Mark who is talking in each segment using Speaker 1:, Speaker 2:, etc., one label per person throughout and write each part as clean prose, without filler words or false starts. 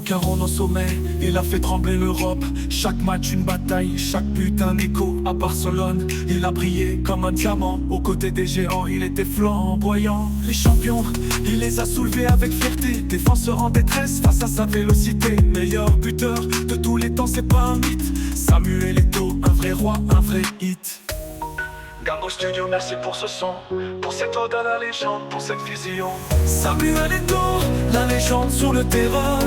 Speaker 1: cœur en nos sommets, il a fait trembler l'Europe. Chaque match une bataille, chaque but un écho. À Barcelone, il a brillé comme un diamant. Aux côtés des géants, il était flamboyant. Les champions, il les a soulevés avec fierté. Défenseur en détresse face à sa vélocité. Meilleur buteur de tous les temps, c'est pas un mythe. Samuel Eto'o, un vrai roi, un vrai hit. Gambo Studio, merci pour ce son, pour cette ode à la légende, pour cette vision. Samuel Eto'o, la légende sur le terrain.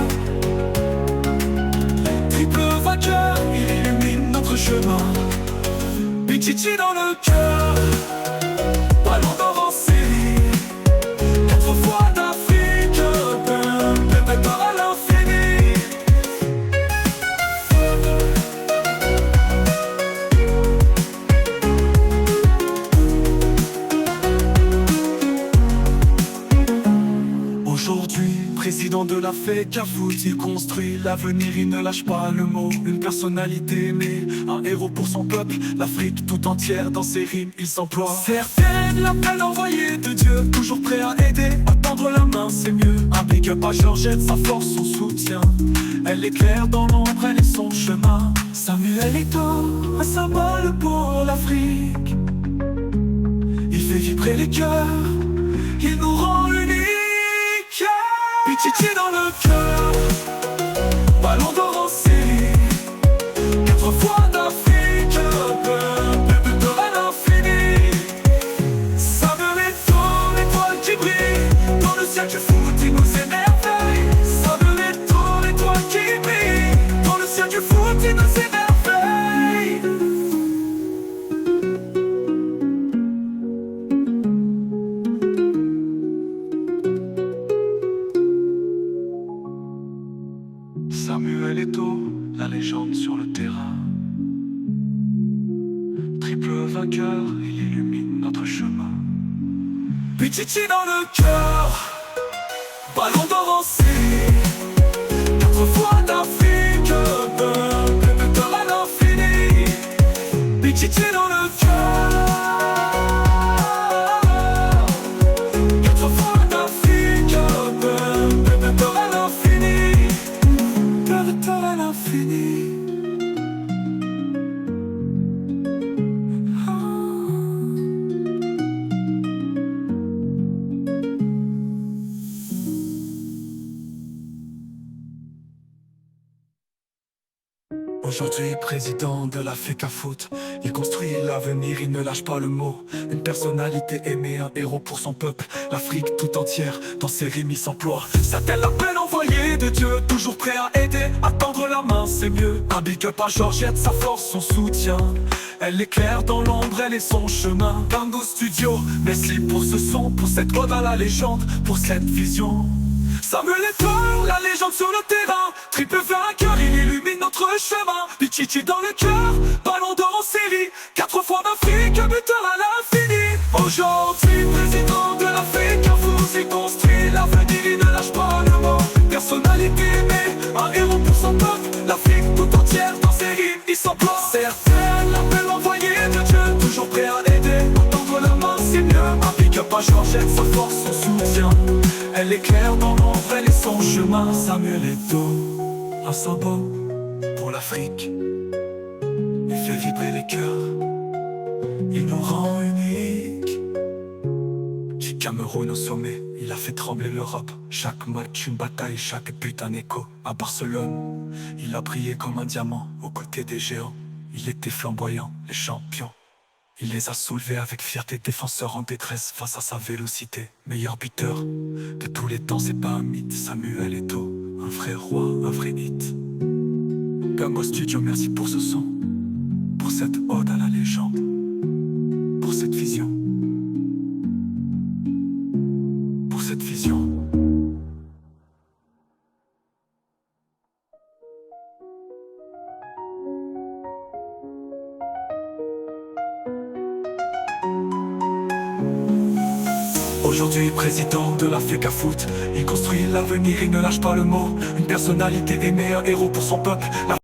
Speaker 1: Triple vainqueur, il illumine notre chemin. Pichichi dans le cœur, ballon d'or en série. 4 fois d'Afrique, Pépé à l'infini. Aujourd'hui, président de la FECAFOOT, il construit l'avenir, il ne lâche pas le mot. Une personnalité aimée, un héros pour son peuple. L'Afrique tout entière dans ses rimes, il s'emploie. Certaines l'appellent envoyé de Dieu, toujours prêt à aider, à tendre la main, c'est mieux. Un big up à Georgette, sa force, son soutien. Elle éclaire dans l'ombre, elle est son chemin. Samuel Eto'o, un symbole pour l'Afrique. Il fait vibrer les cœurs, il nous rend uniques. Pichichi dans le cœur, ballon d'or en série. 4 fois d'Afrique, Pépé à l'infini. Samuel Eto'o, l'étoile qui brille dans le ciel du foot, il nous émerveille. Samuel Eto'o, l'étoile qui brille dans le ciel du foot, il nous émerveille. Samuel Eto'o, la légende sur le terrain. Triple vainqueur, il illumine notre chemin. Pichichi dans le cœur, ballon d'or en série. 4 fois d'Afrique, Pépé à l'infini. Pichichi dans le cœur. 4 fois d'Afrique, Pépé à l'infini. À l'infini. Aujourd'hui président de la FECAFOOT, il construit l'avenir, il ne lâche pas le mot. Une personnalité aimée, un héros pour son peuple. L'Afrique tout entière, dans ses rimes il s'emploie. C'est-elle l'appel envoyé de Dieu, toujours prêt à aider, à tendre la main, c'est mieux. Un big up à Georgette, sa force, son soutien. Elle éclaire dans l'ombre, elle est son chemin. Gambo Studio, merci pour ce son, pour cette ode à la légende, pour cette vision. Samuel Eto'o, la légende sur le terrain. Triple vainqueur, il illumine notre chemin. Pichichi dans le cœur, ballon d'or en série. 4 fois d'Afrique, buteur à l'infini. Aujourd'hui, président de la FECAFOOT, il construit l'avenir, il ne lâche pas le mot. Personnalité aimée, un héros pour son peuple. L'Afrique tout entière dans ses rimes, il s'emploie. Certains l'appellent envoyé de Dieu, toujours prêt à aider, à tendre la main, c'est mieux. Un big up à Georgette, sa force, son soutien. Elle éclaire dans l'ombre, elle est son chemin. Samuel Eto'o, un symbole pour l'Afrique. Il fait vibrer les cœurs, il nous rend uniques. Du Cameroun au sommet, il a fait trembler l'Europe. Chaque match une bataille, chaque but un écho. À Barcelone, il a brillé comme un diamant. Aux côtés des géants, il était flamboyant. Les champions, il les a soulevés avec fierté. Défenseur en détresse face à sa vélocité. Meilleur buteur de tous les temps, c'est pas un mythe. Samuel Eto'o, un vrai roi, un vrai hit. Gambo Studio, merci pour ce son, pour cette ode à la légende, pour cette vision. Pour cette vision. Aujourd'hui président de la FECAFOOT, il construit l'avenir, il ne lâche pas le mot. Une personnalité aimée, un héros pour son peuple.